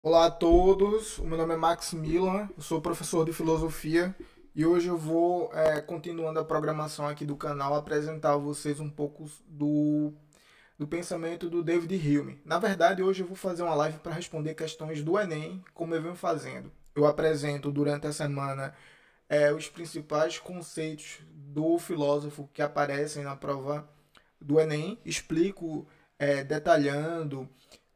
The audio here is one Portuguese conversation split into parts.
Olá a todos, o meu nome é Maximilian, eu sou professor de filosofia e hoje eu vou, continuando a programação aqui do canal, apresentar a vocês um pouco do pensamento do David Hume. Na verdade, hoje eu vou fazer uma live para responder questões do Enem, como eu venho fazendo. Eu apresento durante a semana os principais conceitos do filósofo que aparecem na prova do Enem, explico detalhando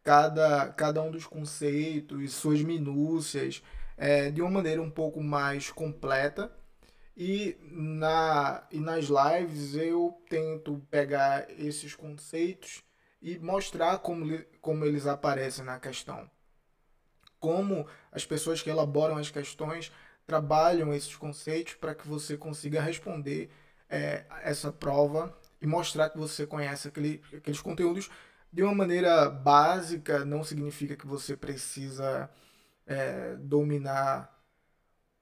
cada um dos conceitos, suas minúcias, de uma maneira um pouco mais completa. E nas lives eu tento pegar esses conceitos e mostrar como eles aparecem na questão. Como as pessoas que elaboram as questões trabalham esses conceitos para que você consiga responder essa prova e mostrar que você conhece aqueles conteúdos de uma maneira básica. Não significa que você precisa dominar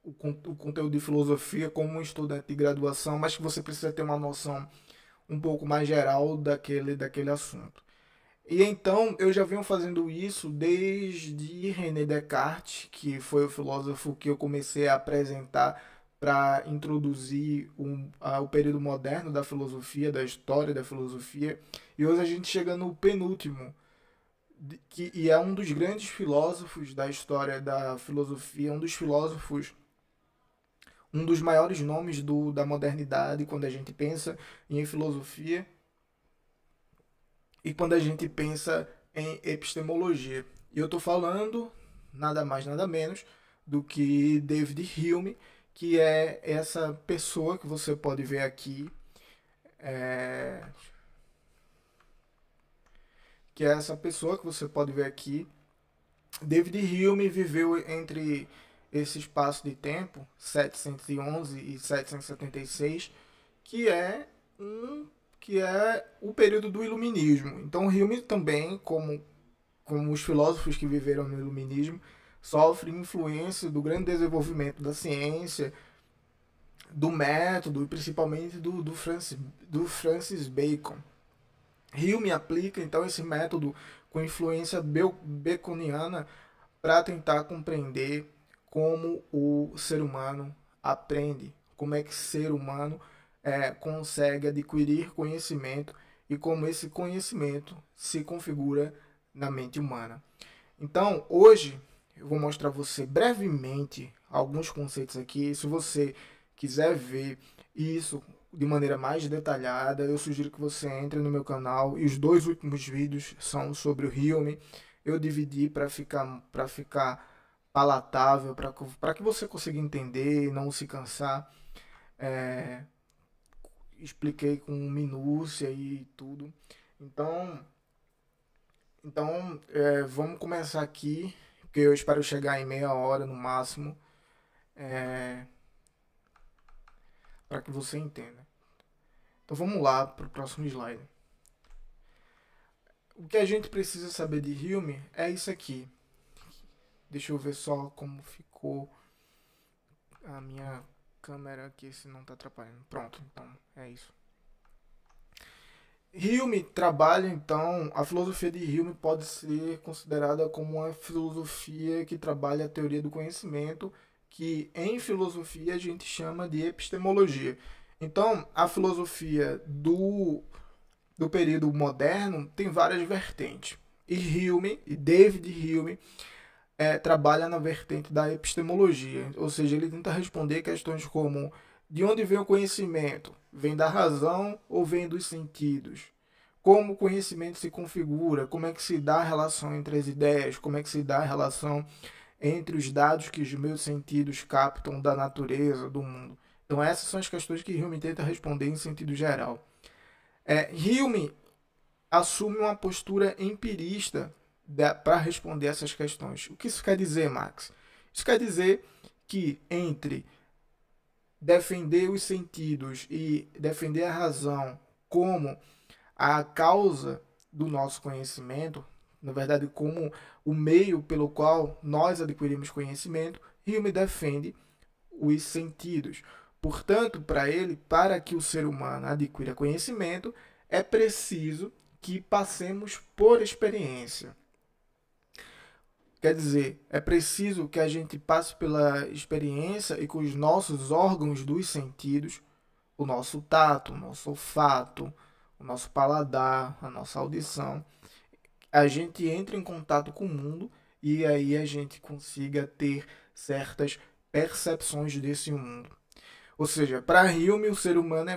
o conteúdo de filosofia como um estudante de graduação, mas que você precisa ter uma noção um pouco mais geral daquele assunto. E então eu já venho fazendo isso desde René Descartes, que foi o filósofo que eu comecei a apresentar para introduzir o período moderno da filosofia, da história da filosofia. E hoje a gente chega no penúltimo, e é um dos grandes filósofos da história da filosofia, um dos filósofos, um dos maiores nomes da modernidade quando a gente pensa em filosofia e quando a gente pensa em epistemologia. E eu estou falando nada mais, nada menos do que David Hume, que é essa pessoa que você pode ver aqui, é, que é essa pessoa que você pode ver aqui. David Hume viveu entre esse espaço de tempo, 711 e 776, que é um que é o período do iluminismo. Então Hume também, como os filósofos que viveram no iluminismo, sofre influência do grande desenvolvimento da ciência, do método e principalmente do Francis Bacon. Hume aplica então esse método com influência baconiana para tentar compreender como o ser humano aprende, como é que o ser humano consegue adquirir conhecimento e como esse conhecimento se configura na mente humana. Então, hoje eu vou mostrar a você brevemente alguns conceitos aqui. Se você quiser ver isso de maneira mais detalhada, eu sugiro que você entre no meu canal. E os dois últimos vídeos são sobre o Hume. Eu dividi para ficar palatável, para que você consiga entender e não se cansar. É, expliquei com minúcia e tudo. Então, vamos começar aqui, porque eu espero chegar em meia hora no máximo, é, para que você entenda. Então vamos lá para o próximo slide. O que a gente precisa saber de Hume é isso aqui. Deixa eu ver só como ficou a minha câmera aqui, se não está atrapalhando. Pronto, então é isso. Hume trabalha, então, a filosofia de Hume pode ser considerada como uma filosofia que trabalha a teoria do conhecimento, que em filosofia a gente chama de epistemologia. Então, a filosofia do período moderno tem várias vertentes. E David Hume, trabalha na vertente da epistemologia, ou seja, ele tenta responder questões como: de onde vem o conhecimento? Vem da razão ou vem dos sentidos? Como o conhecimento se configura? Como é que se dá a relação entre as ideias? Como é que se dá a relação entre os dados que os meus sentidos captam da natureza, do mundo? Então essas são as questões que Hume tenta responder em sentido geral. Hume assume uma postura empirista para responder essas questões. O que isso quer dizer, Max? Isso quer dizer que entre defender os sentidos e defender a razão como a causa do nosso conhecimento, na verdade, como o meio pelo qual nós adquirimos conhecimento, Hume defende os sentidos. Portanto, para ele, para que o ser humano adquira conhecimento, é preciso que passemos por experiência. Quer dizer, é preciso que a gente passe pela experiência e com os nossos órgãos dos sentidos, o nosso tato, o nosso olfato, o nosso paladar, a nossa audição, a gente entre em contato com o mundo e aí a gente consiga ter certas percepções desse mundo. Ou seja, para Hume, o ser humano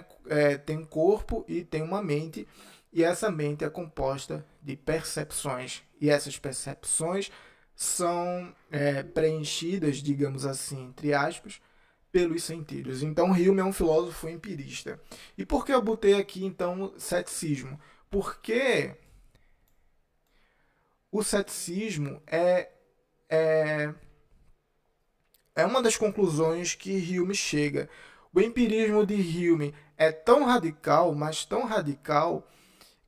tem um corpo e tem uma mente, e essa mente é composta de percepções. E essas percepções são preenchidas, digamos assim, entre aspas, pelos sentidos. Então, Hume é um filósofo empirista. E por que eu botei aqui, então, ceticismo? Porque o ceticismo é, é uma das conclusões que Hume chega. O empirismo de Hume é tão radical, mas tão radical,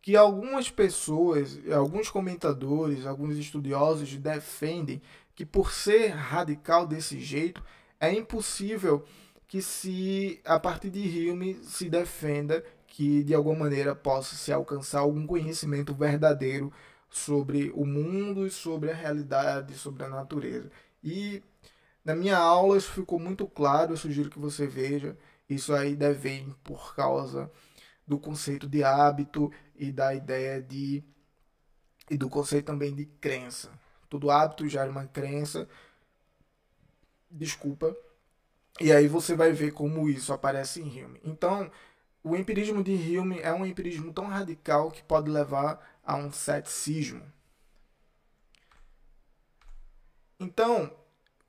que algumas pessoas, alguns comentadores, alguns estudiosos defendem que por ser radical desse jeito, é impossível que se a partir de Hume se defenda que de alguma maneira possa se alcançar algum conhecimento verdadeiro sobre o mundo e sobre a realidade, sobre a natureza. E na minha aula isso ficou muito claro, eu sugiro que você veja. Isso aí deve vir por causa do conceito de hábito e da ideia de e do conceito também de crença. Todo hábito gera uma crença, desculpa, e aí você vai ver como isso aparece em Hume. Então, o empirismo de Hume é um empirismo tão radical que pode levar a um ceticismo. Então,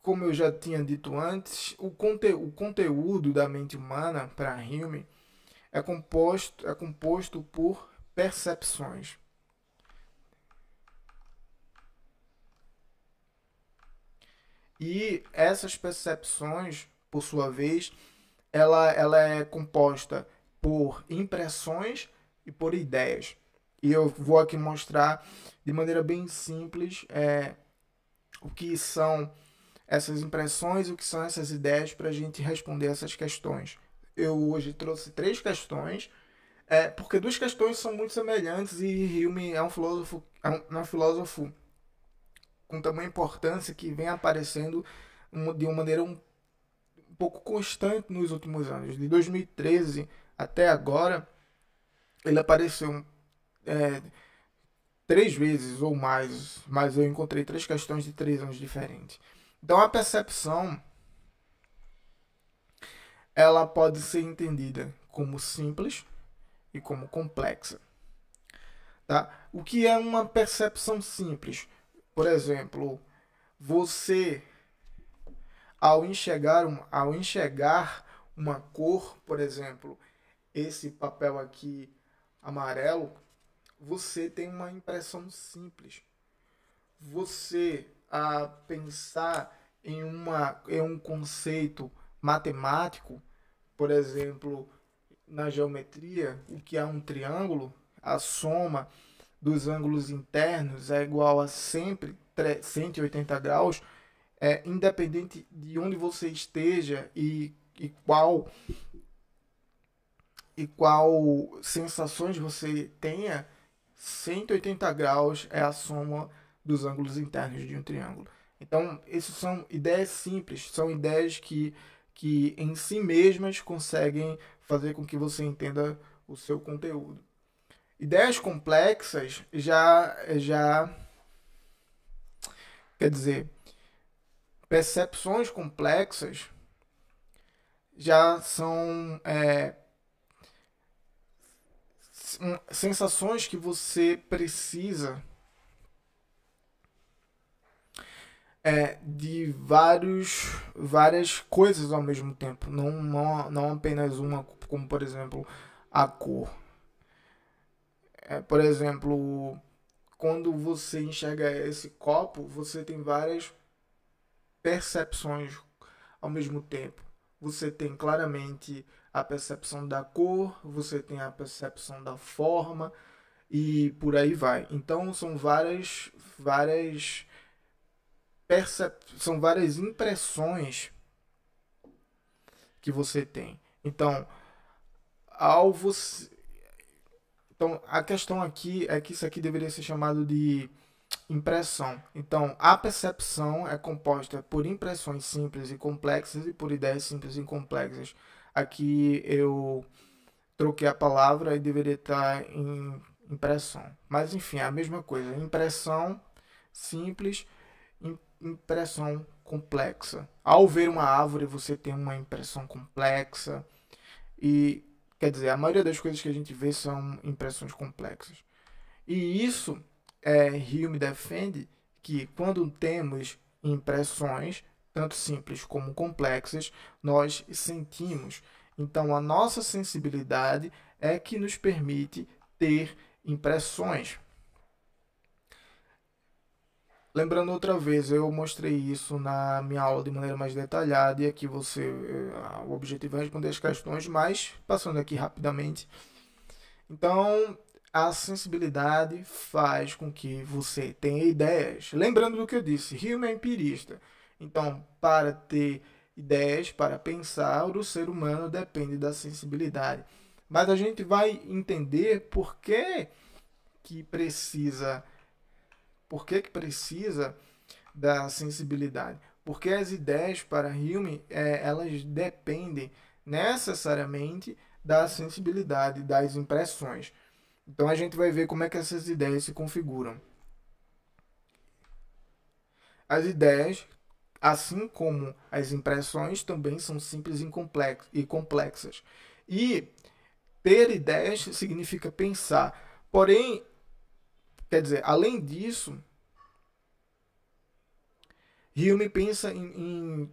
como eu já tinha dito antes, o conteúdo da mente humana para Hume é composto por percepções. E essas percepções, por sua vez, ela é composta por impressões e por ideias. E eu vou aqui mostrar de maneira bem simples o que são essas impressões e o que são essas ideias para a gente responder essas questões. Eu hoje trouxe 3 questões, porque 2 questões são muito semelhantes e Hume é um filósofo com tamanha importância que vem aparecendo de uma maneira um pouco constante nos últimos anos. De 2013 até agora, ele apareceu é, 3 vezes ou mais, mas eu encontrei 3 questões de 3 anos diferentes. Então a percepção ela pode ser entendida como simples e como complexa. Tá? O que é uma percepção simples? Por exemplo, você ao enxergar uma cor, por exemplo, esse papel aqui amarelo, você tem uma impressão simples. Você a pensar em um conceito matemático, por exemplo, na geometria, o que é um triângulo, a soma dos ângulos internos é igual a sempre 180 graus, independente de onde você esteja e qual sensações você tenha, 180 graus é a soma dos ângulos internos de um triângulo. Então, essas são ideias simples, são ideias que em si mesmas conseguem fazer com que você entenda o seu conteúdo. Ideias complexas já quer dizer, percepções complexas já são sensações que você precisa de várias coisas ao mesmo tempo, não apenas uma, como por exemplo a cor. Por exemplo, quando você enxerga esse copo, você tem várias percepções ao mesmo tempo. Você tem claramente a percepção da cor, você tem a percepção da forma e por aí vai. Então são são várias impressões que você tem. Então, ao você então a questão aqui é que isso aqui deveria ser chamado de impressão. Então, a percepção é composta por impressões simples e complexas e por ideias simples e complexas. Aqui eu troquei a palavra e deveria estar em impressão. Mas enfim, é a mesma coisa. Impressão simples, impressão complexa. Ao ver uma árvore, você tem uma impressão complexa. E, quer dizer, a maioria das coisas que a gente vê são impressões complexas. E isso, Hume defende que quando temos impressões, tanto simples como complexas, nós sentimos. Então, a nossa sensibilidade é que nos permite ter impressões. Lembrando outra vez, eu mostrei isso na minha aula de maneira mais detalhada e aqui o objetivo é responder as questões, mas passando aqui rapidamente. Então, a sensibilidade faz com que você tenha ideias. Lembrando do que eu disse, Hume é empirista. Então, para ter ideias, para pensar, o ser humano depende da sensibilidade. Mas a gente vai entender por que precisa da sensibilidade. Porque as ideias para Hume, elas dependem necessariamente da sensibilidade, das impressões. Então a gente vai ver como é que essas ideias se configuram. As ideias, assim como as impressões, também são simples e complexas. E ter ideias significa pensar. Porém, quer dizer, além disso, Hume pensa em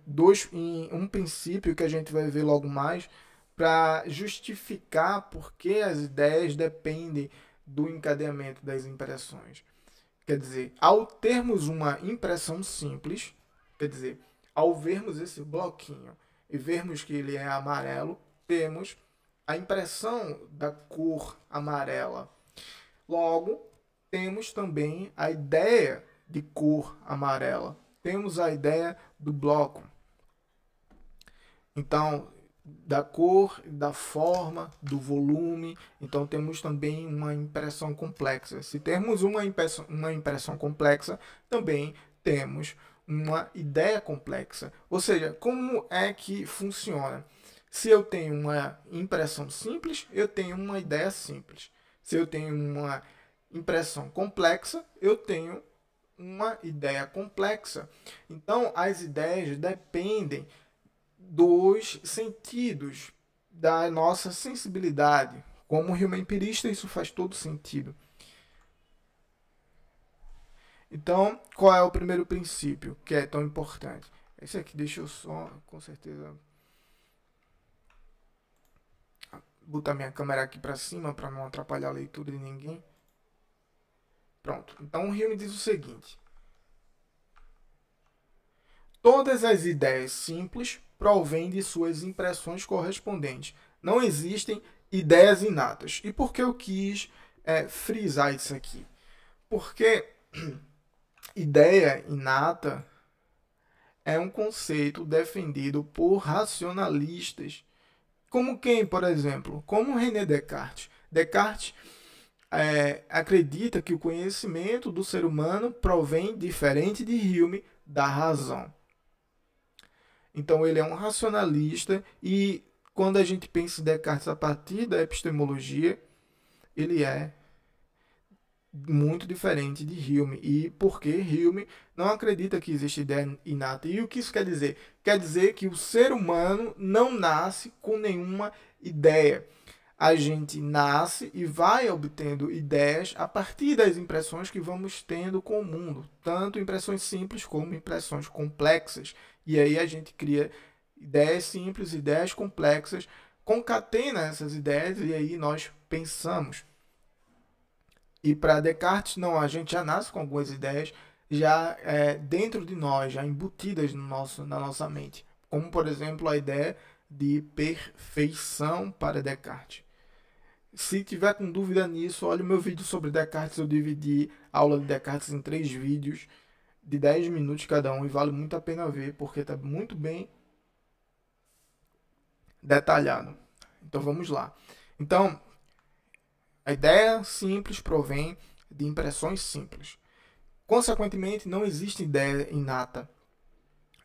um princípio que a gente vai ver logo mais para justificar por que as ideias dependem do encadeamento das impressões. Quer dizer, ao termos uma impressão simples, quer dizer, ao vermos esse bloquinho e vermos que ele é amarelo, temos a impressão da cor amarela. Logo, temos também a ideia de cor amarela. Temos a ideia do bloco. Então, da cor, da forma, do volume. Então, temos também uma impressão complexa. Se temos uma impressão complexa, também temos uma ideia complexa. Ou seja, como é que funciona? Se eu tenho uma impressão simples, eu tenho uma ideia simples. Se eu tenho uma impressão complexa, eu tenho uma ideia complexa. Então, as ideias dependem dos sentidos, da nossa sensibilidade. Como Hume empirista, isso faz todo sentido. Então, qual é o primeiro princípio que é tão importante? Esse aqui, deixa eu só, com certeza, botar minha câmera aqui para cima para não atrapalhar a leitura de ninguém. Pronto. Então, o Hume diz o seguinte: todas as ideias simples provêm de suas impressões correspondentes. Não existem ideias inatas. E por que eu quis frisar isso aqui? Porque ideia inata é um conceito defendido por racionalistas. Como quem, por exemplo? Como René Descartes. Descartes acredita que o conhecimento do ser humano provém, diferente de Hume, da razão. Então ele é um racionalista e quando a gente pensa em Descartes a partir da epistemologia, ele é muito diferente de Hume. E porque Hume não acredita que existe ideia inata. E o que isso quer dizer? Quer dizer que o ser humano não nasce com nenhuma ideia. A gente nasce e vai obtendo ideias a partir das impressões que vamos tendo com o mundo, tanto impressões simples como impressões complexas. E aí a gente cria ideias simples, ideias complexas, concatena essas ideias e aí nós pensamos. E para Descartes, não, a gente já nasce com algumas ideias já dentro de nós, já embutidas na nossa mente. Como, por exemplo, a ideia de perfeição para Descartes. Se tiver com dúvida nisso, olha o meu vídeo sobre Descartes. Eu dividi a aula de Descartes em 3 vídeos de 10 minutos cada um e vale muito a pena ver porque está muito bem detalhado. Então vamos lá. Então, a ideia simples provém de impressões simples. Consequentemente, não existe ideia inata.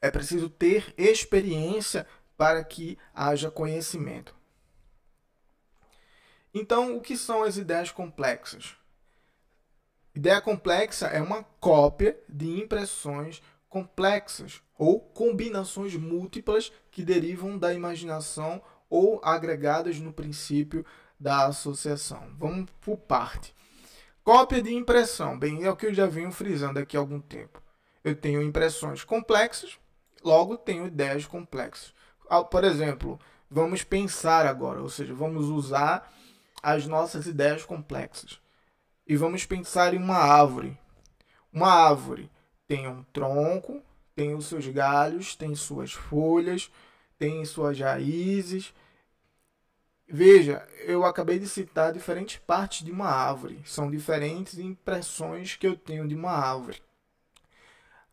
É preciso ter experiência para que haja conhecimento. Então, o que são as ideias complexas? Ideia complexa é uma cópia de impressões complexas ou combinações múltiplas que derivam da imaginação ou agregadas no princípio da associação. Vamos por parte. Cópia de impressão. Bem, é o que eu já venho frisando aqui há algum tempo. Eu tenho impressões complexas, logo tenho ideias complexas. Por exemplo, vamos pensar agora, ou seja, vamos usar as nossas ideias complexas. E vamos pensar em uma árvore. Uma árvore tem um tronco, tem os seus galhos, tem suas folhas, tem suas raízes. Veja, eu acabei de citar diferentes partes de uma árvore. São diferentes impressões que eu tenho de uma árvore.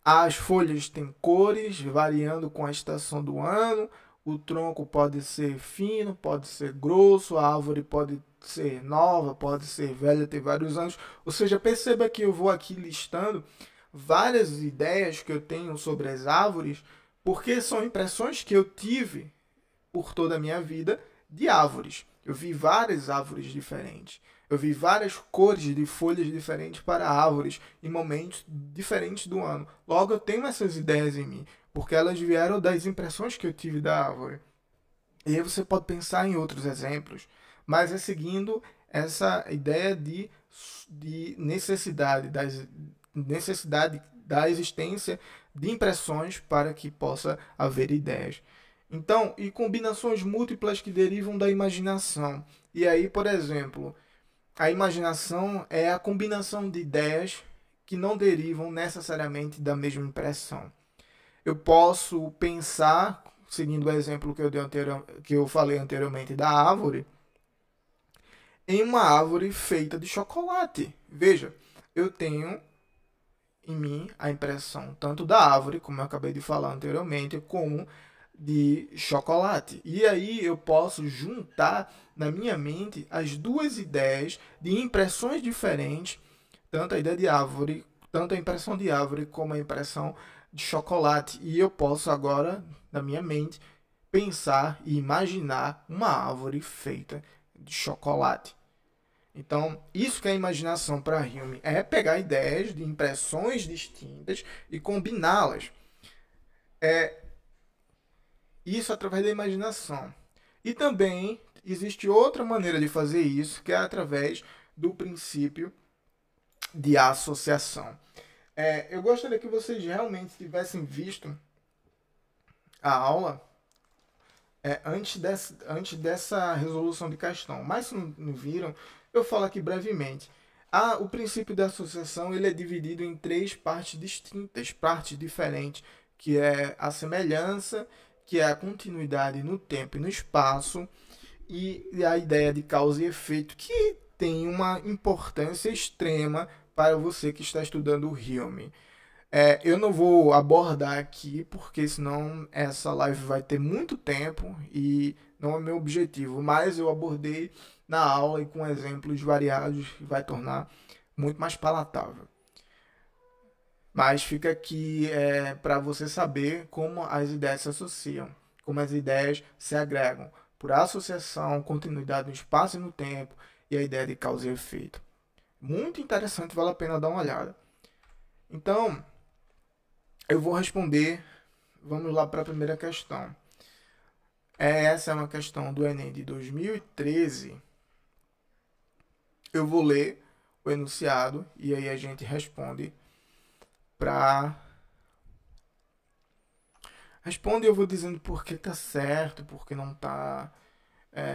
As folhas têm cores, variando com a estação do ano. O tronco pode ser fino, pode ser grosso, a árvore pode ser nova, pode ser velha, ter vários anos. Ou seja, perceba que eu vou aqui listando várias ideias que eu tenho sobre as árvores, porque são impressões que eu tive por toda a minha vida de árvores. Eu vi várias árvores diferentes. Eu vi várias cores de folhas diferentes para árvores em momentos diferentes do ano. Logo, eu tenho essas ideias em mim, porque elas vieram das impressões que eu tive da árvore. E aí você pode pensar em outros exemplos, mas é seguindo essa ideia de necessidade da existência de impressões para que possa haver ideias. Então, e combinações múltiplas que derivam da imaginação. E aí, por exemplo, a imaginação é a combinação de ideias que não derivam necessariamente da mesma impressão. Eu posso pensar, seguindo o exemplo que eu falei anteriormente da árvore, em uma árvore feita de chocolate. Veja, eu tenho em mim a impressão tanto da árvore, como eu acabei de falar anteriormente, como de chocolate. E aí eu posso juntar na minha mente as duas ideias de impressões diferentes, tanto a ideia de árvore, tanto a impressão de árvore como a impressão de chocolate. E eu posso agora, na minha mente, pensar e imaginar uma árvore feita de chocolate. Então, isso que é imaginação para Hume, é pegar ideias de impressões distintas e combiná-las. É isso através da imaginação. E também existe outra maneira de fazer isso, que é através do princípio de associação. Eu gostaria que vocês realmente tivessem visto a aula antes dessa resolução de questão. Mas se não viram, eu falo aqui brevemente. O princípio da associação ele é dividido em três partes distintas, partes diferentes, que é a semelhança, que é a continuidade no tempo e no espaço, e a ideia de causa e efeito, que tem uma importância extrema para você que está estudando o Hume. Eu não vou abordar aqui, porque senão essa live vai ter muito tempo e não é meu objetivo, mas eu abordei na aula e com exemplos variados vai tornar muito mais palatável. Mas fica aqui para você saber como as ideias se associam, como as ideias se agregam por associação, continuidade no espaço e no tempo e a ideia de causa e efeito. Muito interessante, vale a pena dar uma olhada. Então, eu vou responder, vamos lá para a primeira questão. Essa é uma questão do Enem de 2013. Eu vou ler o enunciado e aí a gente responde eu vou dizendo por que tá certo, por que não tá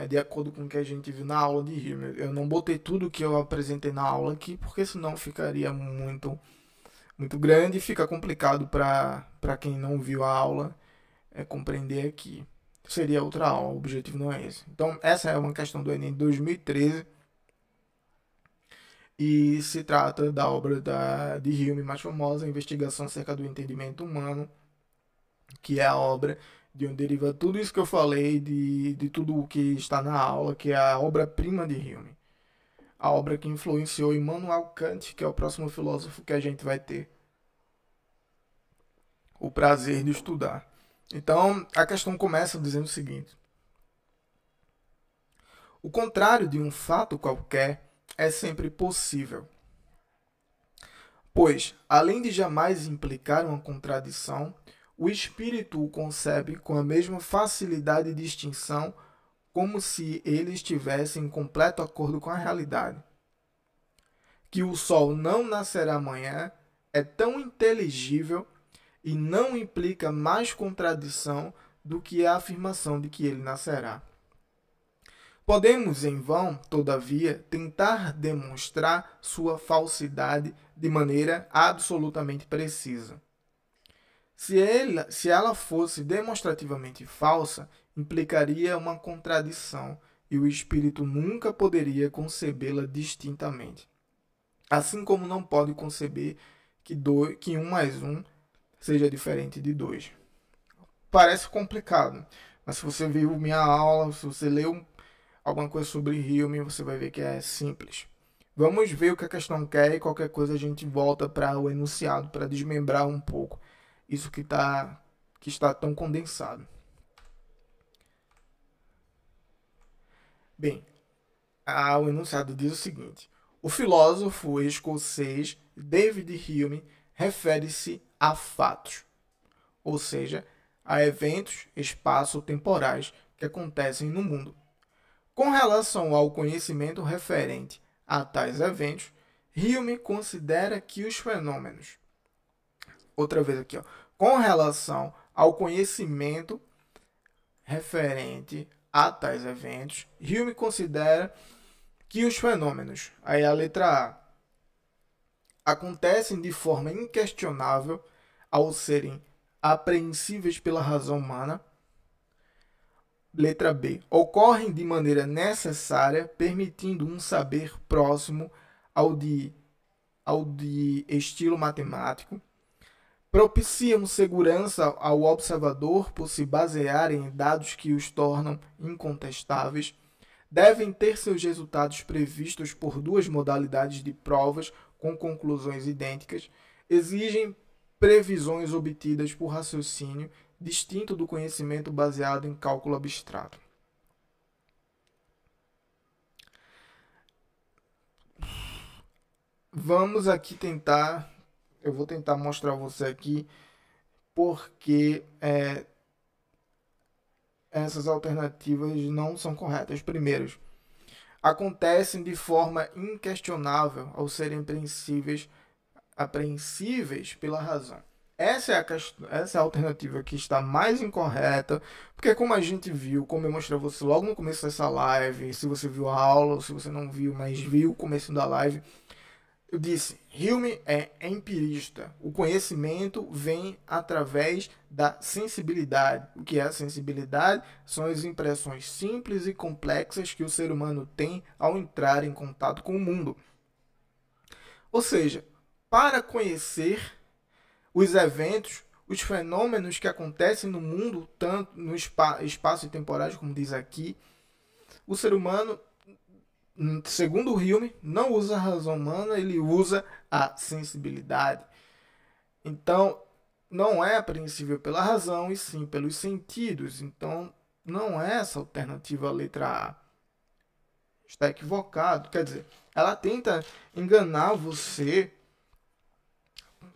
de acordo com o que a gente viu na aula de Hume. Eu não botei tudo que eu apresentei na aula aqui, porque senão ficaria muito grande e fica complicado para quem não viu a aula compreender aqui. Seria outra aula, o objetivo não é esse. Então, essa é uma questão do Enem de 2013 e se trata da obra de Hume mais famosa, Investigação acerca do Entendimento Humano, que é a obra de onde deriva tudo isso que eu falei, de tudo o que está na aula, que é a obra-prima de Hume. a obra que influenciou Immanuel Kant, que é o próximo filósofo que a gente vai ter o prazer de estudar. Então, a questão começa dizendo o seguinte: o contrário de um fato qualquer é sempre possível, pois, além de jamais implicar uma contradição, o espírito o concebe com a mesma facilidade de distinção, como se ele estivesse em completo acordo com a realidade. Que o sol não nascerá amanhã é tão inteligível e não implica mais contradição do que a afirmação de que ele nascerá. Podemos, em vão, todavia, tentar demonstrar sua falsidade de maneira absolutamente precisa. Se ela fosse demonstrativamente falsa, implicaria uma contradição e o espírito nunca poderia concebê-la distintamente. Assim como não pode conceber que 1 mais 1 seja diferente de 2. Parece complicado, mas se você viu minha aula, se você leu alguma coisa sobre Hume, você vai ver que é simples. Vamos ver o que a questão quer e qualquer coisa a gente volta para o enunciado, para desmembrar um pouco isso que está tão condensado. Bem, o enunciado diz o seguinte: o filósofo escocês David Hume refere-se a fatos, ou seja, a eventos espaço-temporais que acontecem no mundo. Com relação ao conhecimento referente a tais eventos, Hume considera que os fenômenos. Outra vez aqui, ó. Com relação ao conhecimento referente a tais eventos, Hume considera que os fenômenos, aí a letra A, acontecem de forma inquestionável ao serem apreensíveis pela razão humana. Letra B. Ocorrem de maneira necessária, permitindo um saber próximo ao de estilo matemático. Propiciam segurança ao observador por se basearem em dados que os tornam incontestáveis. Devem ter seus resultados previstos por duas modalidades de provas com conclusões idênticas. Exigem previsões obtidas por raciocínio distinto do conhecimento baseado em cálculo abstrato. Vamos aqui tentar, eu vou tentar mostrar a você aqui porque essas alternativas não são corretas. Primeiro, acontecem de forma inquestionável ao serem apreensíveis pela razão. Essa é a alternativa que está mais incorreta, porque como a gente viu, como eu mostrei a você logo no começo dessa live, se você viu a aula ou se você não viu, mas viu o começo da live, eu disse, Hume é empirista. O conhecimento vem através da sensibilidade. O que é a sensibilidade? São as impressões simples e complexas que o ser humano tem ao entrar em contato com o mundo. Ou seja, para conhecer os eventos, os fenômenos que acontecem no mundo, tanto no espaço e temporais, como diz aqui, o ser humano, segundo Hume, não usa a razão humana, ele usa a sensibilidade. Então, não é apreensível pela razão, e sim pelos sentidos. Então, não é essa alternativa a letra A. Está equivocado. Quer dizer, ela tenta enganar você.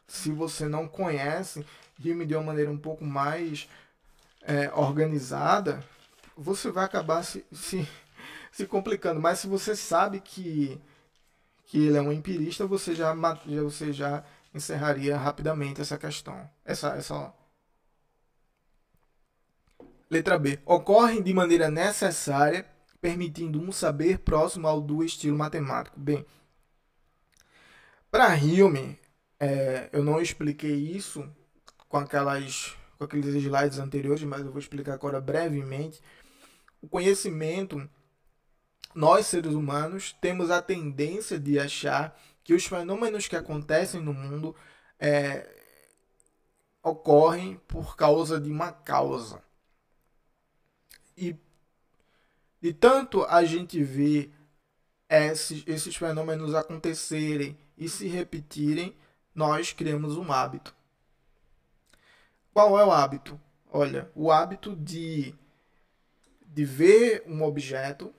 Se você não conhece Hume de uma maneira um pouco mais organizada, você vai acabar se complicando. Mas se você sabe que ele é um empirista, você já encerraria rapidamente essa questão. Essa letra B. Ocorrem de maneira necessária, permitindo um saber próximo ao do estilo matemático. Bem, para Hume, eu não expliquei isso com aqueles slides anteriores, mas eu vou explicar agora brevemente. O conhecimento, nós seres humanos temos a tendência de achar que os fenômenos que acontecem no mundo ocorrem por causa de uma causa. E de tanto a gente vê esses fenômenos acontecerem e se repetirem, nós criamos um hábito. Qual é o hábito? Olha, o hábito de ver um objeto,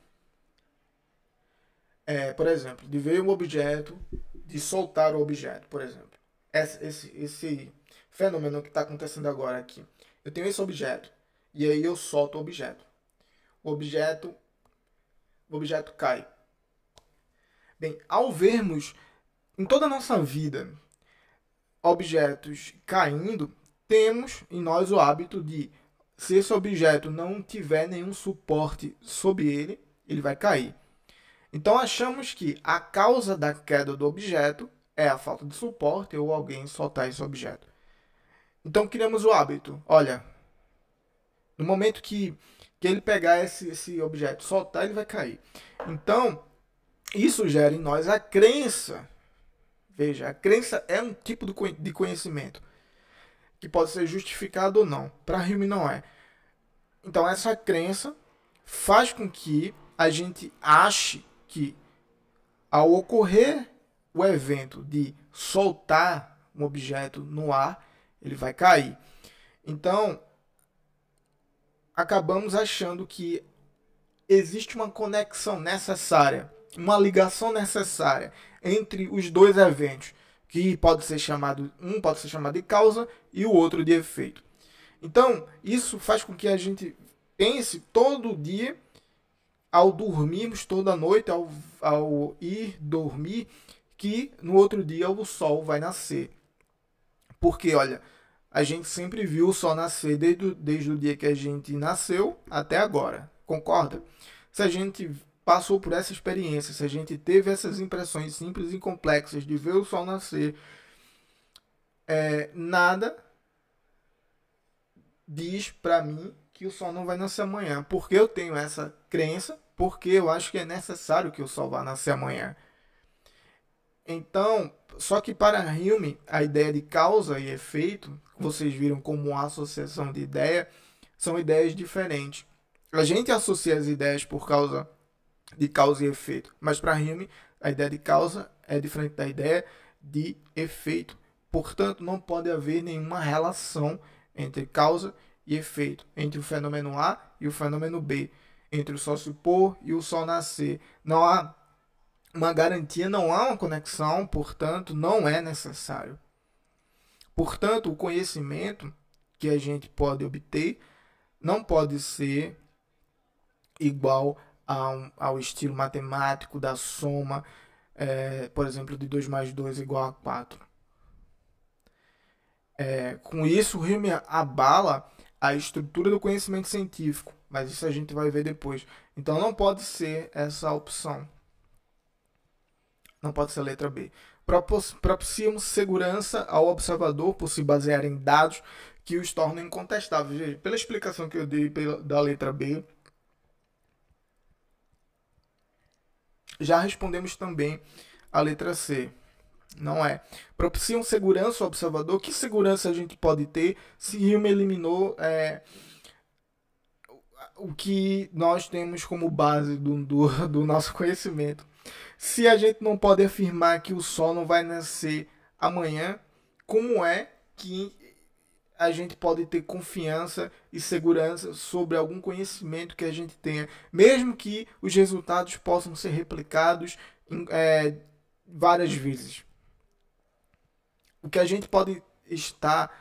por exemplo, de ver um objeto, de soltar o objeto, por exemplo. Esse fenômeno que está acontecendo agora aqui. Eu tenho esse objeto, e aí eu solto o objeto. O objeto cai. Bem, ao vermos em toda a nossa vida objetos caindo, temos em nós o hábito de, se esse objeto não tiver nenhum suporte sobre ele, ele vai cair. Então achamos que a causa da queda do objeto é a falta de suporte ou alguém soltar esse objeto. Então criamos o hábito. Olha, no momento que ele pegar esse objeto, soltar, ele vai cair. Então, isso gera em nós a crença. Veja, a crença é um tipo de conhecimento que pode ser justificado ou não. Para Hume não é. Então essa crença faz com que a gente ache que ao ocorrer o evento de soltar um objeto no ar, ele vai cair. Então acabamos achando que existe uma conexão necessária, uma ligação necessária entre os dois eventos, que pode ser chamado, um pode ser chamado de causa e o outro de efeito. Então, isso faz com que a gente pense todo dia, ao dormirmos toda noite, ao ir dormir, que no outro dia o sol vai nascer. Porque, olha, a gente sempre viu o sol nascer desde o dia que a gente nasceu até agora. Concorda? Se a gente passou por essa experiência, se a gente teve essas impressões simples e complexas de ver o sol nascer, nada diz para mim que o sol não vai nascer amanhã. Porque eu tenho essa crença, porque eu acho que é necessário que o sol vá nascer amanhã. Então, só que para Hume, a ideia de causa e efeito, vocês viram como uma associação de ideia, são ideias diferentes. A gente associa as ideias por causa de causa e efeito, mas para Hume, a ideia de causa é diferente da ideia de efeito. Portanto, não pode haver nenhuma relação entre causa e efeito, entre o fenômeno A e o fenômeno B, entre o sol se pôr e o sol nascer. Não há uma garantia, não há uma conexão, portanto, não é necessário. Portanto, o conhecimento que a gente pode obter não pode ser igual ao estilo matemático da soma, por exemplo, de 2 mais 2 igual a 4. Com isso, o Hume abala a estrutura do conhecimento científico, mas isso a gente vai ver depois. Então, não pode ser essa opção. Não pode ser a letra B. Propiciam segurança ao observador por se basear em dados que os tornam incontestáveis. Veja, pela explicação que eu dei da letra B, já respondemos também a letra C. Não é. Propiciam segurança ao observador. Que segurança a gente pode ter se Hume eliminou o que nós temos como base do nosso conhecimento? Se a gente não pode afirmar que o sol não vai nascer amanhã, como é que a gente pode ter confiança e segurança sobre algum conhecimento que a gente tenha, mesmo que os resultados possam ser replicados várias vezes? O que a gente pode estar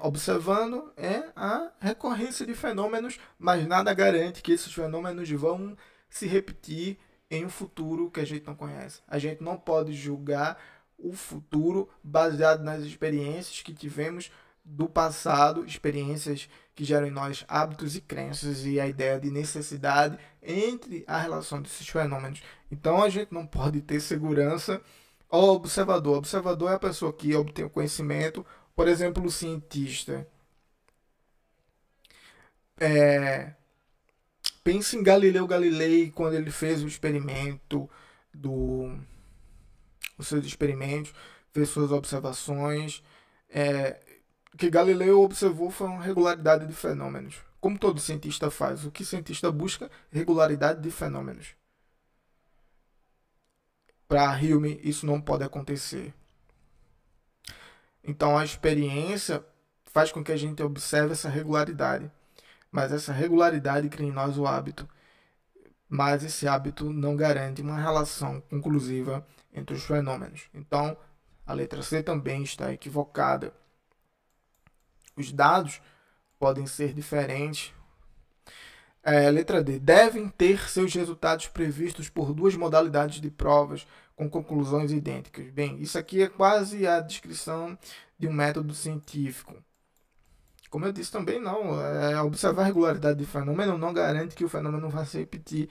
observando é a recorrência de fenômenos, mas nada garante que esses fenômenos vão se repetir em um futuro que a gente não conhece. A gente não pode julgar o futuro baseado nas experiências que tivemos do passado, experiências que geram em nós hábitos e crenças e a ideia de necessidade entre a relação desses fenômenos. Então a gente não pode ter segurança ao observador. O observador é a pessoa que obtém o conhecimento, por exemplo, o cientista. Pense em Galileu Galilei quando ele fez o experimento os seus experimentos, fez suas observações. O que Galileu observou foi uma regularidade de fenômenos. Como todo cientista faz, o que cientista busca? Regularidade de fenômenos. Para Hume, isso não pode acontecer. Então, a experiência faz com que a gente observe essa regularidade. Mas essa regularidade cria em nós o hábito. Mas esse hábito não garante uma relação conclusiva entre os fenômenos. Então, a letra C também está equivocada. Os dados podem ser diferentes. Letra D. Devem ter seus resultados previstos por duas modalidades de provas com conclusões idênticas. Bem, isso aqui é quase a descrição de um método científico. Como eu disse também, não. Observar a regularidade de fenômeno não garante que o fenômeno vai se repetir.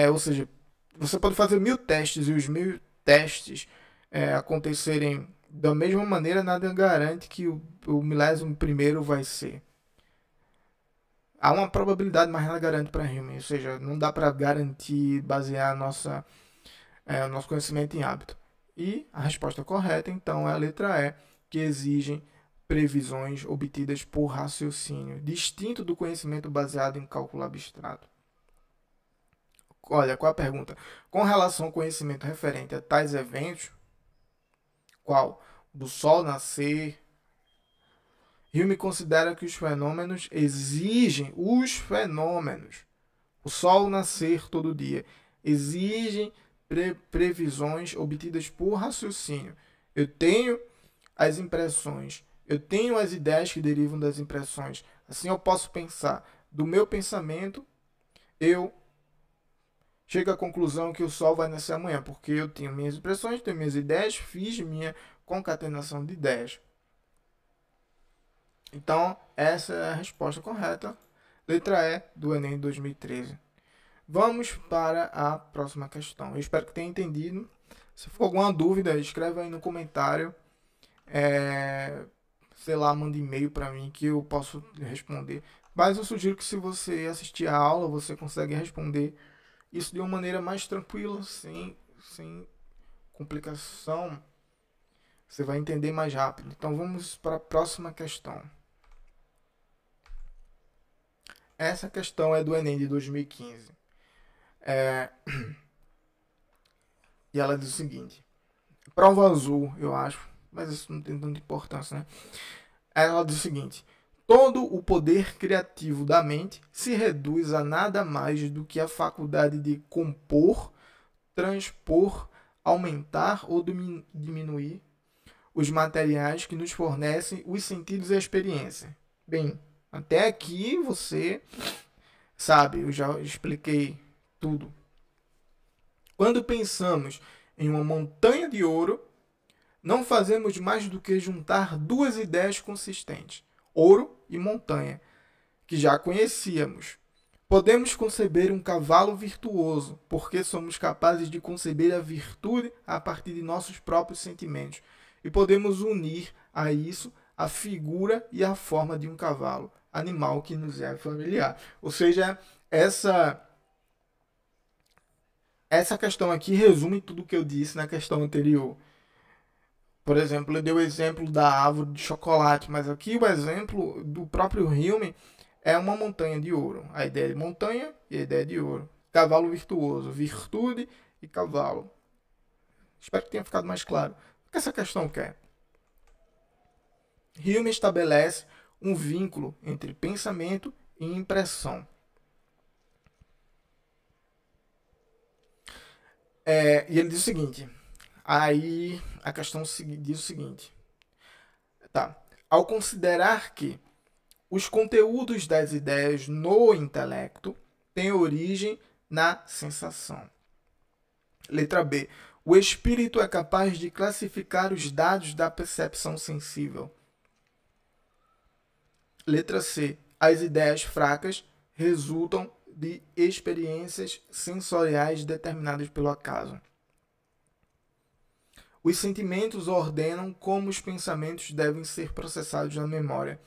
Ou seja, você pode fazer 1000 testes e os 1000 testes acontecerem da mesma maneira, nada garante que o milésimo primeiro vai ser. Há uma probabilidade, mas nada garante para Hume. Ou seja, não dá para garantir, basear o nosso conhecimento em hábito. E a resposta correta, então, é a letra E, que exigem previsões obtidas por raciocínio, distinto do conhecimento baseado em cálculo abstrato. Olha, qual a pergunta? Com relação ao conhecimento referente a tais eventos, qual? Do Sol nascer. Hume considera que os fenômenos exigem, o Sol nascer todo dia, exigem previsões obtidas por raciocínio. Eu tenho as impressões, eu tenho as ideias que derivam das impressões. Assim eu posso pensar. Do meu pensamento, eu chego à conclusão que o Sol vai nascer amanhã, porque eu tenho minhas impressões, tenho minhas ideias, fiz minha concatenação de ideias. Então, essa é a resposta correta. Letra E do Enem 2013. Vamos para a próxima questão. Eu espero que tenha entendido. Se for alguma dúvida, escreva aí no comentário. Sei lá, manda e-mail para mim que eu posso responder. Mas eu sugiro que se você assistir a aula, você consegue responder isso de uma maneira mais tranquila, sem complicação. Você vai entender mais rápido. Então vamos para a próxima questão. Essa questão é do Enem de 2015. E ela diz o seguinte. Prova azul, eu acho. Mas isso não tem tanta importância, né? Ela diz o seguinte. Todo o poder criativo da mente se reduz a nada mais do que a faculdade de compor, transpor, aumentar ou diminuir os materiais que nos fornecem os sentidos e a experiência. Bem, até aqui você sabe, eu já expliquei tudo. Quando pensamos em uma montanha de ouro, não fazemos mais do que juntar duas ideias consistentes, ouro e montanha, que já conhecíamos. Podemos conceber um cavalo virtuoso, porque somos capazes de conceber a virtude a partir de nossos próprios sentimentos. E podemos unir a isso a figura e a forma de um cavalo, animal que nos é familiar. Ou seja, essa questão aqui resume tudo o que eu disse na questão anterior. Por exemplo, eu dei o exemplo da árvore de chocolate, mas aqui o exemplo do próprio Hume é uma montanha de ouro. A ideia de montanha e a ideia de ouro. Cavalo virtuoso, virtude e cavalo. Espero que tenha ficado mais claro. O que essa questão quer? Hume estabelece um vínculo entre pensamento e impressão. E ele diz o seguinte. Aí a questão diz o seguinte. Tá. Ao considerar que os conteúdos das ideias no intelecto têm origem na sensação. Letra B. O espírito é capaz de classificar os dados da percepção sensível. Letra C. As ideias fracas resultam de experiências sensoriais determinadas pelo acaso. Os sentimentos ordenam como os pensamentos devem ser processados na memória.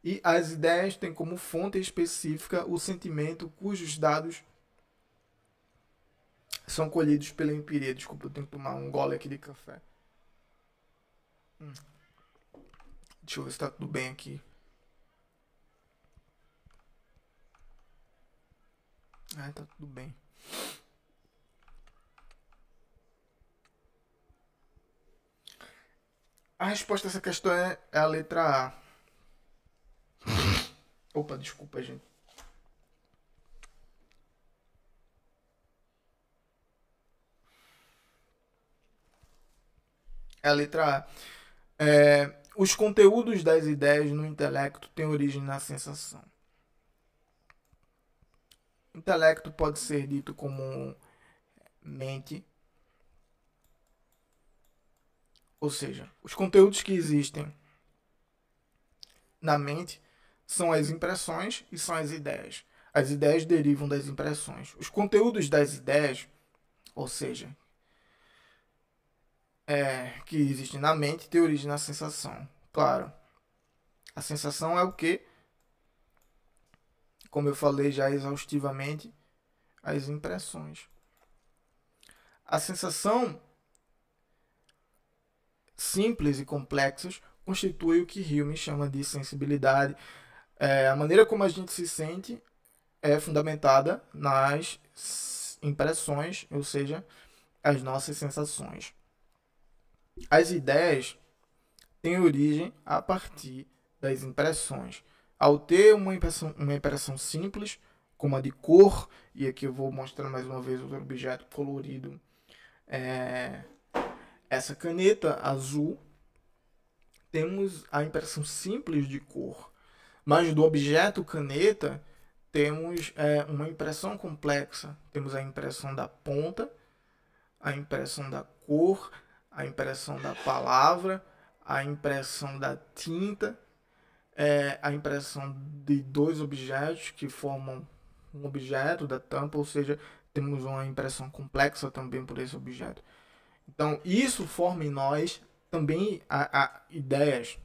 E as ideias têm como fonte específica o sentimento cujos dados são colhidos pela empiria. Desculpa, eu tenho que tomar um gole aqui de café. Deixa eu ver se tá tudo bem aqui. Tá tudo bem. resposta a essa questão é a letra A. Opa, desculpa, gente. É a letra A. Os conteúdos das ideias no intelecto têm origem na sensação. Intelecto pode ser dito como mente, ou seja, os conteúdos que existem na mente são as impressões e são as ideias. As ideias derivam das impressões. Os conteúdos das ideias, ou seja, que existem na mente, têm origem na sensação. Claro, a sensação é o que? Como eu falei já exaustivamente, as impressões. A sensação simples e complexas constitui o que Hume chama de sensibilidade. A maneira como a gente se sente é fundamentada nas impressões, ou seja, as nossas sensações. As ideias têm origem a partir das impressões. Ao ter uma impressão simples, como a de cor, e aqui eu vou mostrar mais uma vez outro objeto colorido, essa caneta azul, temos a impressão simples de cor, mas do objeto caneta temos uma impressão complexa. Temos a impressão da ponta, a impressão da cor, a impressão da palavra, a impressão da tinta, a impressão de dois objetos que formam um objeto da tampa, ou seja, temos uma impressão complexa também por esse objeto. Então, isso forma em nós também ideias.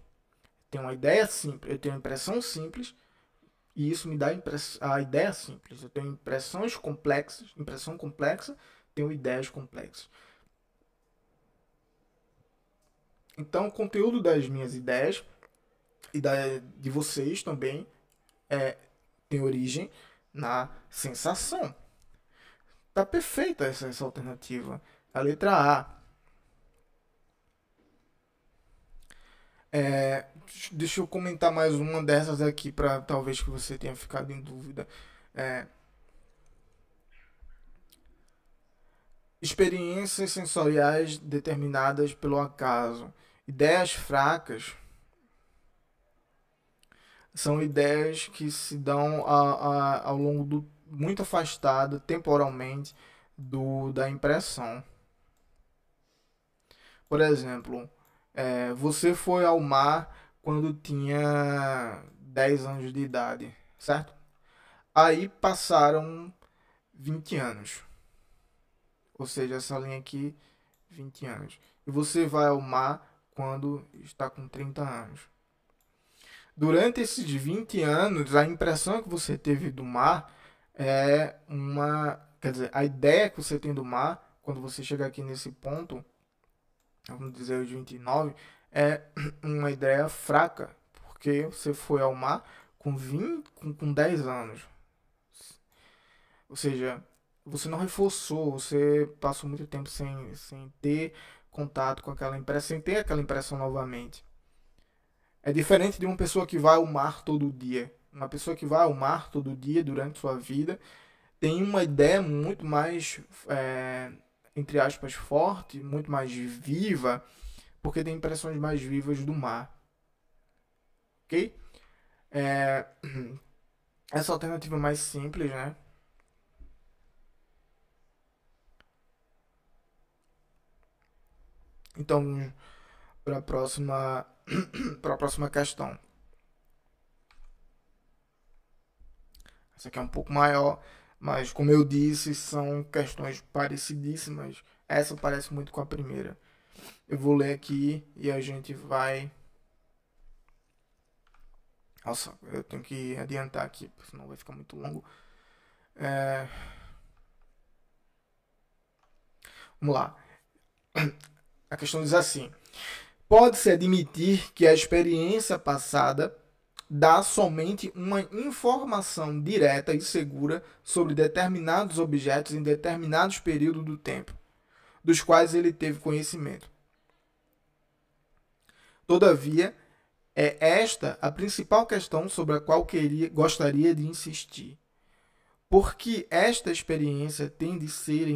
Tem uma ideia simples, eu tenho uma impressão simples, e isso me dá a ideia simples. Eu tenho impressão complexa, tenho ideias complexas. Então, o conteúdo das minhas ideias e de vocês também tem origem na sensação. Tá perfeita essa alternativa. A letra A. Deixa eu comentar mais uma dessas aqui para talvez que você tenha ficado em dúvida. Experiências sensoriais determinadas pelo acaso. Ideias fracas são ideias que se dão ao longo muito afastado temporalmente da impressão. Por exemplo, você foi ao mar quando tinha 10 anos de idade, certo? Aí passaram 20 anos. Ou seja, essa linha aqui, 20 anos. E você vai ao mar quando está com 30 anos. Durante esses 20 anos, a impressão que você teve do mar é uma... Quer dizer, a ideia que você tem do mar, quando você chega aqui nesse ponto, vamos dizer os 29, é uma ideia fraca, porque você foi ao mar com 10 anos. Ou seja, você não reforçou, você passou muito tempo sem ter contato com aquela impressão, sem ter aquela impressão novamente. É diferente de uma pessoa que vai ao mar todo dia. Uma pessoa que vai ao mar todo dia durante sua vida tem uma ideia muito mais, entre aspas, forte, muito mais viva, porque tem impressões mais vivas do mar. Ok? Essa alternativa mais simples, né? Então, para a próxima questão. Essa aqui é um pouco maior, mas como eu disse, são questões parecidíssimas. Essa parece muito com a primeira. Eu vou ler aqui e a gente vai... Nossa, eu tenho que adiantar aqui, senão vai ficar muito longo. Vamos lá. A questão diz assim: pode-se admitir que a experiência passada dá somente uma informação direta e segura sobre determinados objetos em determinados períodos do tempo, dos quais ele teve conhecimento. Todavia, é esta a principal questão sobre a qual gostaria de insistir. Porque esta experiência tem de ser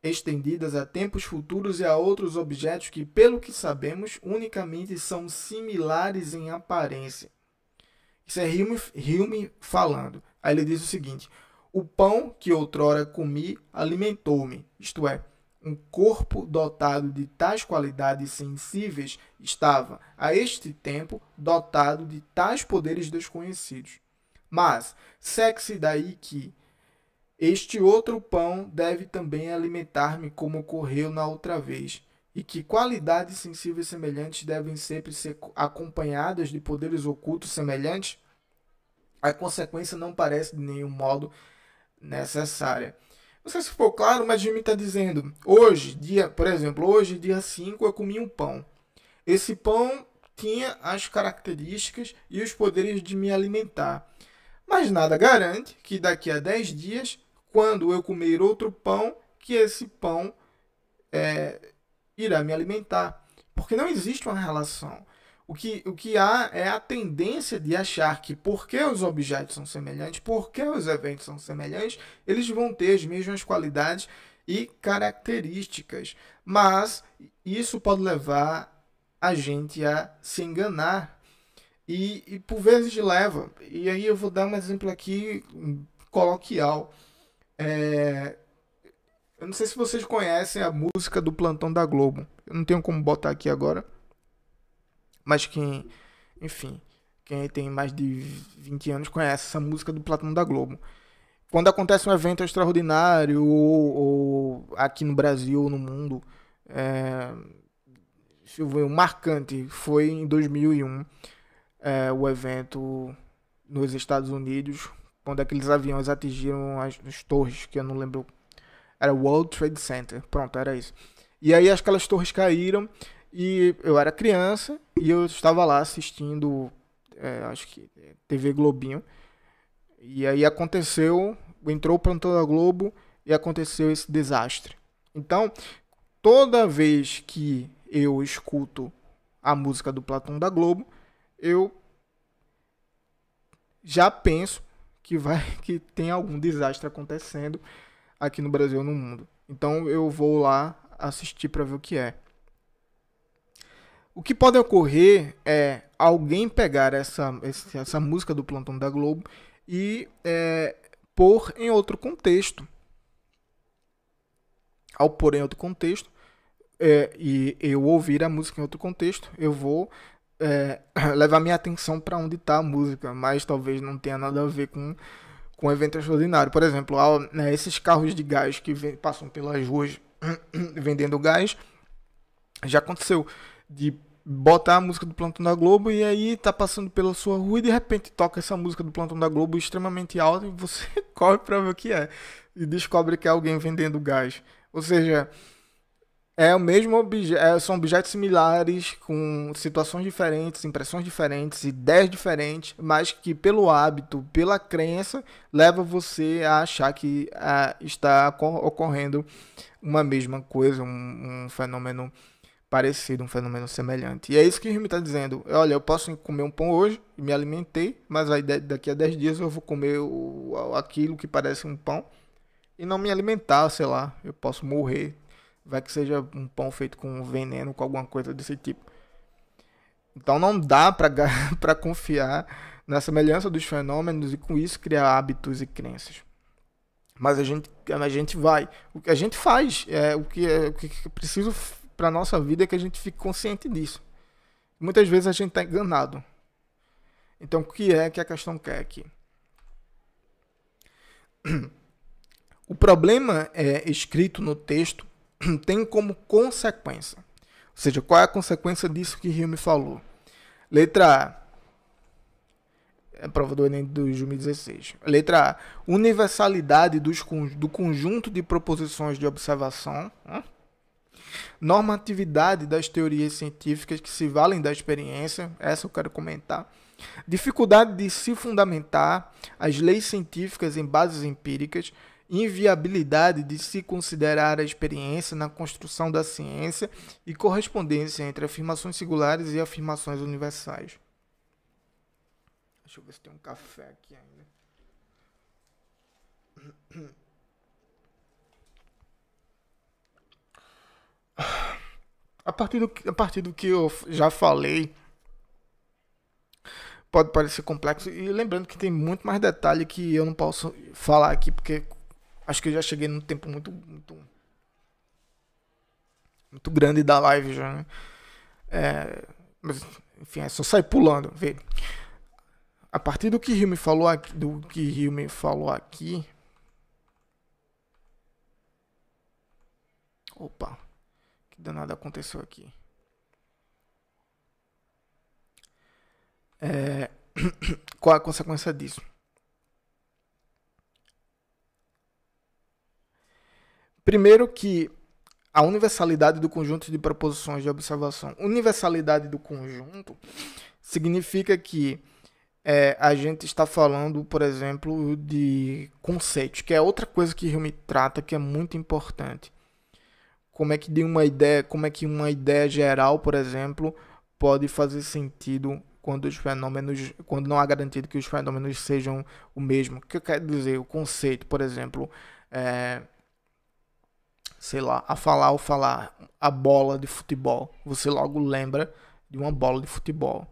estendidas a tempos futuros e a outros objetos que, pelo que sabemos, unicamente são similares em aparência. Isso é Hume falando. Aí ele diz o seguinte: o pão que outrora comi alimentou-me, isto é, um corpo dotado de tais qualidades sensíveis estava, a este tempo, dotado de tais poderes desconhecidos. Mas, segue-se daí que este outro pão deve também alimentar-me como ocorreu na outra vez, e que qualidades sensíveis semelhantes devem sempre ser acompanhadas de poderes ocultos semelhantes, a consequência não parece de nenhum modo necessária. Não sei se ficou claro, mas Jimmy está dizendo, por exemplo, hoje, dia 5, eu comi um pão. Esse pão tinha as características e os poderes de me alimentar. Mas nada garante que daqui a 10 dias, quando eu comer outro pão, que esse pão irá me alimentar. Porque não existe uma relação. O que há é a tendência de achar que porque os objetos são semelhantes, porque os eventos são semelhantes, eles vão ter as mesmas qualidades e características. Mas isso pode levar a gente a se enganar. E por vezes leva. E aí eu vou dar um exemplo aqui coloquial. Eu não sei se vocês conhecem a música do Plantão da Globo. Eu não tenho como botar aqui agora. Mas quem tem mais de 20 anos conhece essa música do Plantão da Globo. Quando acontece um evento extraordinário, ou aqui no Brasil ou no mundo, deixa eu ver, marcante foi em 2001, o evento nos Estados Unidos, quando aqueles aviões atingiram as torres, que eu não lembro, era o World Trade Center, pronto, era isso. E aí aquelas torres caíram, e eu era criança e eu estava lá assistindo, acho que TV Globinho. E aí entrou o Plantão da Globo e aconteceu esse desastre. Então, toda vez que eu escuto a música do Plantão da Globo, eu já penso que tem algum desastre acontecendo aqui no Brasil ou no mundo. Então, eu vou lá assistir para ver o que é. O que pode ocorrer é alguém pegar essa música do Plantão da Globo e pôr em outro contexto. Ao pôr em outro contexto, e eu ouvir a música em outro contexto, eu vou levar minha atenção para onde está a música, mas talvez não tenha nada a ver com um evento extraordinário. Por exemplo, esses carros de gás que passam pelas ruas vendendo gás, já aconteceu de botar a música do Plantão da Globo e aí tá passando pela sua rua e de repente toca essa música do Plantão da Globo extremamente alta e você corre pra ver o que é e descobre que é alguém vendendo gás. Ou seja, é o mesmo objeto, são objetos similares com situações diferentes, impressões diferentes, ideias diferentes, mas que pelo hábito, pela crença, leva você a achar que está ocorrendo uma mesma coisa, um fenômeno parecido, um fenômeno semelhante. E é isso que o Hume está dizendo. Olha, eu posso comer um pão hoje e me alimentei, mas aí daqui a 10 dias eu vou comer aquilo que parece um pão e não me alimentar, sei lá, eu posso morrer. Vai que seja um pão feito com veneno, com alguma coisa desse tipo. Então não dá para confiar na semelhança dos fenômenos e com isso criar hábitos e crenças. Mas a gente vai. O que a gente faz, o que é preciso para nossa vida é que a gente fique consciente disso. Muitas vezes a gente está enganado. Então, o que é que a questão quer aqui? O problema escrito no texto tem como consequência. Ou seja, qual é a consequência disso que Hume falou? Letra A. É prova do Enem de 2016. Letra A. Universalidade do conjunto de proposições de observação. Normatividade das teorias científicas que se valem da experiência. Essa eu quero comentar. Dificuldade de se fundamentar as leis científicas em bases empíricas. inviabilidade de se considerar a experiência na construção da ciência e correspondência entre afirmações singulares e afirmações universais. Deixa eu ver se tem um café aqui ainda. A partir do que eu já falei, pode parecer complexo. E lembrando que tem muito mais detalhe que eu não posso falar aqui, porque acho que eu já cheguei num tempo muito grande da live já, né? Mas, enfim, é só sair pulando. Vê. A partir do que Hume falou aqui. Opa, que danado aconteceu aqui. Qual a consequência disso? Primeiro que a universalidade do conjunto de proposições de observação. Universalidade do conjunto significa que a gente está falando, por exemplo, de conceitos, que é outra coisa que Hume trata, que é muito importante. Como é que uma ideia geral, por exemplo, pode fazer sentido quando não há garantia de que os fenômenos sejam o mesmo. O que eu quero dizer? O conceito, por exemplo, sei lá, ao falar a bola de futebol, você logo lembra de uma bola de futebol.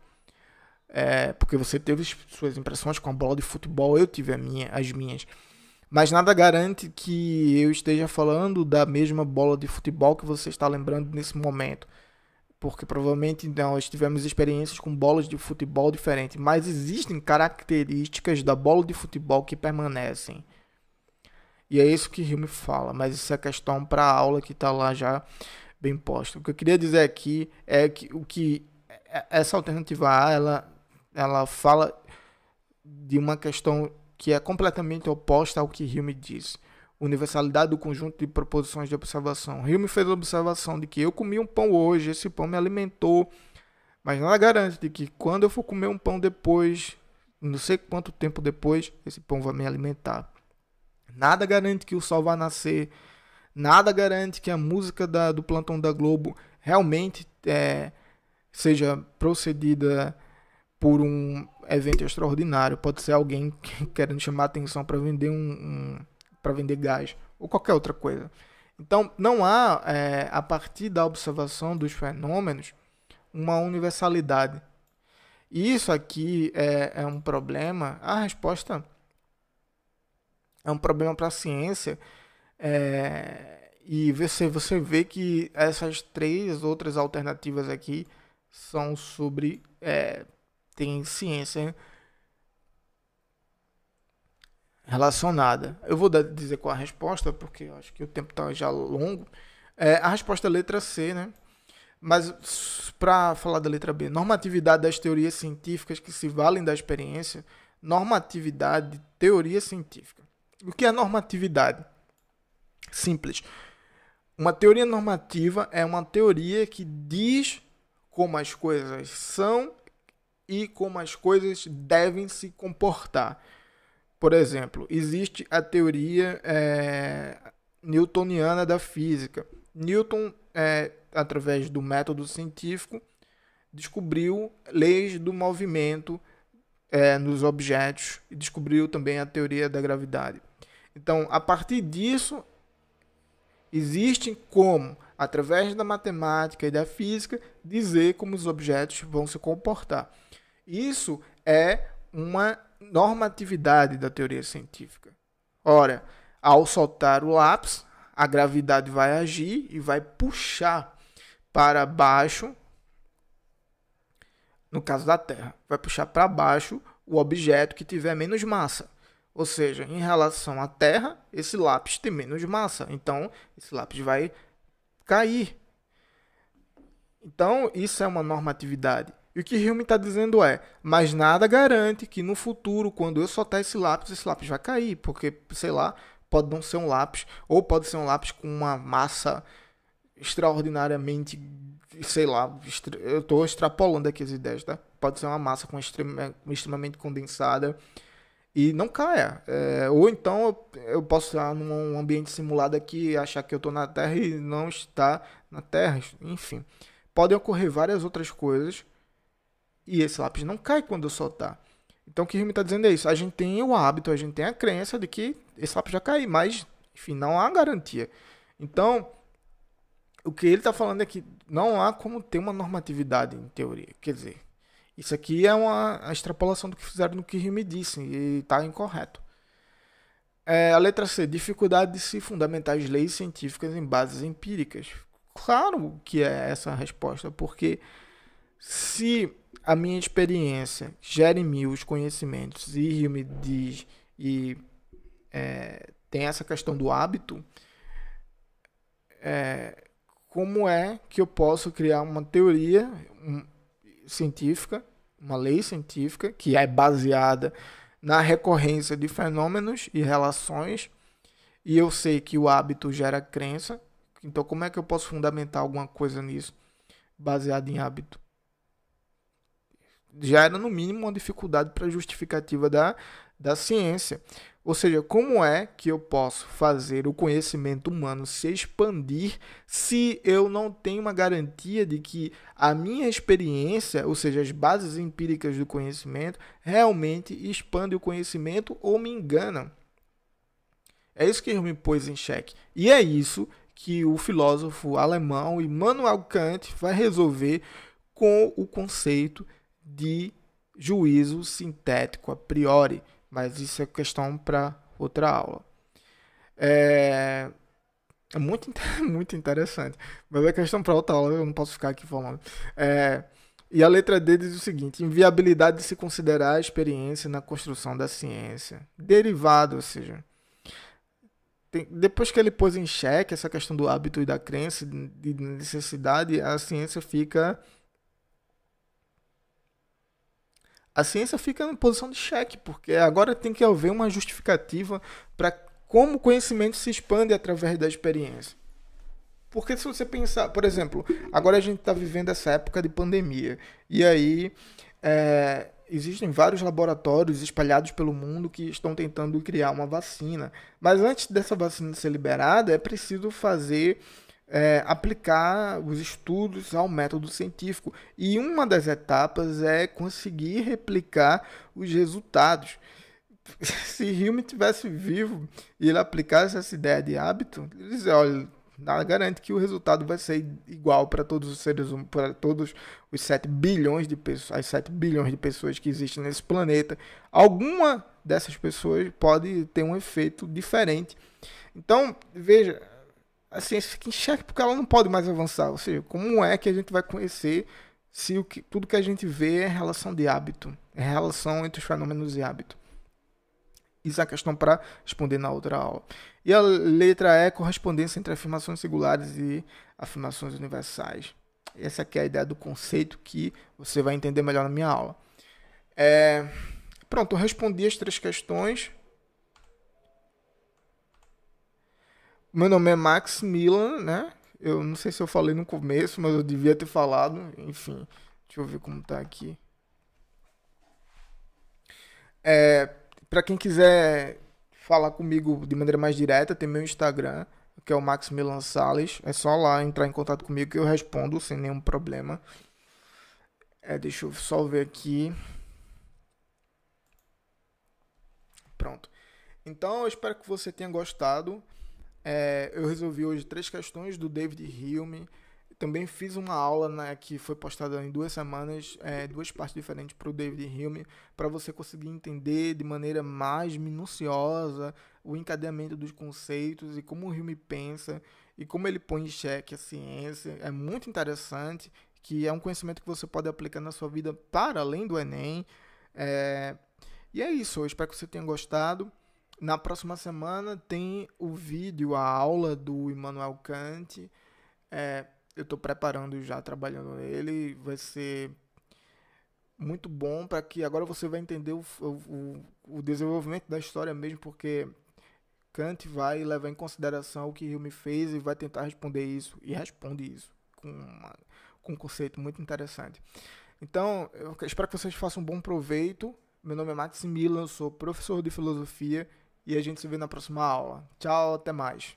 Porque você teve suas impressões com a bola de futebol, eu tive as minhas. Mas nada garante que eu esteja falando da mesma bola de futebol que você está lembrando nesse momento. Porque provavelmente nós tivemos experiências com bolas de futebol diferentes. Mas existem características da bola de futebol que permanecem. E é isso que Hume fala. Mas isso é questão para a aula que está lá já bem posta. O que eu queria dizer aqui é que essa alternativa A, ela fala de uma questão que é completamente oposta ao que Hume diz. Universalidade do conjunto de proposições de observação. Hume fez a observação de que eu comi um pão hoje, esse pão me alimentou, mas nada garante de que quando eu for comer um pão depois, não sei quanto tempo depois, esse pão vai me alimentar. Nada garante que o sol vai nascer, nada garante que a música do plantão da Globo realmente seja procedida por um evento extraordinário. Pode ser alguém querendo chamar atenção para vender para vender gás ou qualquer outra coisa. Então, não há, a partir da observação dos fenômenos, uma universalidade. E isso aqui é um problema. A resposta é um problema para a ciência. E você vê que essas três outras alternativas aqui são sobre... tem ciência relacionada. Eu vou dizer qual a resposta, porque eu acho que o tempo está já longo. A resposta é a letra C, né? Mas, para falar da letra B, normatividade das teorias científicas que se valem da experiência. Normatividade de teoria científica. O que é normatividade? Simples. Uma teoria normativa é uma teoria que diz como as coisas são e como as coisas devem se comportar. Por exemplo, existe a teoria newtoniana da física. Newton, através do método científico, descobriu leis do movimento nos objetos e descobriu também a teoria da gravidade. Então, a partir disso, existe como, através da matemática e da física, dizer como os objetos vão se comportar. Isso é uma normatividade da teoria científica. Ora, ao soltar o lápis, a gravidade vai agir e vai puxar para baixo, no caso da Terra, vai puxar para baixo o objeto que tiver menos massa. Ou seja, em relação à Terra, esse lápis tem menos massa. Então, esse lápis vai cair. Então, isso é uma normatividade. E o que Hume está dizendo mas nada garante que no futuro, quando eu soltar esse lápis vai cair. Porque, sei lá, pode não ser um lápis, ou pode ser um lápis com uma massa extraordinariamente, sei lá, eu estou extrapolando aqui as ideias, tá? Pode ser uma massa extremamente condensada e não caia. Ou então eu posso estar num ambiente simulado aqui, achar que eu estou na Terra e não estar na Terra. Enfim, podem ocorrer várias outras coisas e esse lápis não cai quando eu soltar. Então o que ele está dizendo é isso. A gente tem o hábito, a gente tem a crença de que esse lápis vai cair, mas enfim, não há garantia. Então, o que ele está falando é que não há como ter uma normatividade em teoria. Quer dizer, isso aqui é uma extrapolação do que fizeram no que me disse e está incorreto. A letra C, dificuldade de se fundamentar as leis científicas em bases empíricas. Claro que é essa a resposta, porque se a minha experiência gera em mim os conhecimentos e me diz e tem essa questão do hábito, como é que eu posso criar uma teoria científica, uma lei científica, que é baseada na recorrência de fenômenos e relações, e eu sei que o hábito gera crença, então como é que eu posso fundamentar alguma coisa nisso, baseado em hábito? Gera no mínimo uma dificuldade para a justificativa da ciência. Ou seja, como é que eu posso fazer o conhecimento humano se expandir se eu não tenho uma garantia de que a minha experiência, ou seja, as bases empíricas do conhecimento, realmente expandem o conhecimento ou me enganam? É isso que me pôs em xeque. E é isso que o filósofo alemão Immanuel Kant vai resolver com o conceito de juízo sintético a priori. Mas isso é questão para outra aula. É, muito, muito interessante. Mas é questão para outra aula, eu não posso ficar aqui falando. E a letra D diz o seguinte: inviabilidade de se considerar a experiência na construção da ciência. Derivado, ou seja, depois que ele pôs em xeque essa questão do hábito e da crença, de necessidade, a ciência fica em posição de xeque, porque agora tem que haver uma justificativa para como o conhecimento se expande através da experiência. Porque se você pensar, por exemplo, agora a gente está vivendo essa época de pandemia, e aí existem vários laboratórios espalhados pelo mundo que estão tentando criar uma vacina. Mas antes dessa vacina ser liberada, é preciso aplicar os estudos ao método científico. E uma das etapas é conseguir replicar os resultados. Se Hume tivesse vivo e ele aplicasse essa ideia de hábito, ele dizia, olha, nada garante que o resultado vai ser igual para todos os seres humanos, para todos os 7 bilhões de pessoas, as 7 bilhões de pessoas que existem nesse planeta. Alguma dessas pessoas pode ter um efeito diferente. Então, veja, a ciência fica em xeque porque ela não pode mais avançar. Ou seja, como é que a gente vai conhecer se tudo que a gente vê é relação de hábito, é relação entre os fenômenos e hábito? Isso é a questão para responder na outra aula. E a letra E, correspondência entre afirmações singulares e afirmações universais. Essa aqui é a ideia do conceito que você vai entender melhor na minha aula. Pronto, eu respondi as 3 questões. Meu nome é Max Milan, né? Eu não sei se eu falei no começo, mas eu devia ter falado. Enfim, deixa eu ver como tá aqui. Para quem quiser falar comigo de maneira mais direta, tem meu Instagram, que é o Max Milan Salles. É só lá entrar em contato comigo que eu respondo sem nenhum problema. Deixa eu só ver aqui. Pronto. Então, eu espero que você tenha gostado. Eu resolvi hoje 3 questões do David Hume. Também fiz uma aula, né, que foi postada em 2 semanas, 2 partes diferentes para o David Hume, para você conseguir entender de maneira mais minuciosa o encadeamento dos conceitos e como o Hume pensa e como ele põe em xeque a ciência. É muito interessante, que é um conhecimento que você pode aplicar na sua vida para além do Enem. E é isso, eu espero que você tenha gostado. Na próxima semana tem o vídeo, a aula do Immanuel Kant. Eu estou preparando já, trabalhando nele. Vai ser muito bom para que agora você vai entender o desenvolvimento da história mesmo, porque Kant vai levar em consideração o que Hume fez e vai tentar responder isso, e responde isso com um conceito muito interessante. Então, eu espero que vocês façam um bom proveito. Meu nome é Maximilian, eu sou professor de filosofia e a gente se vê na próxima aula. Tchau, até mais.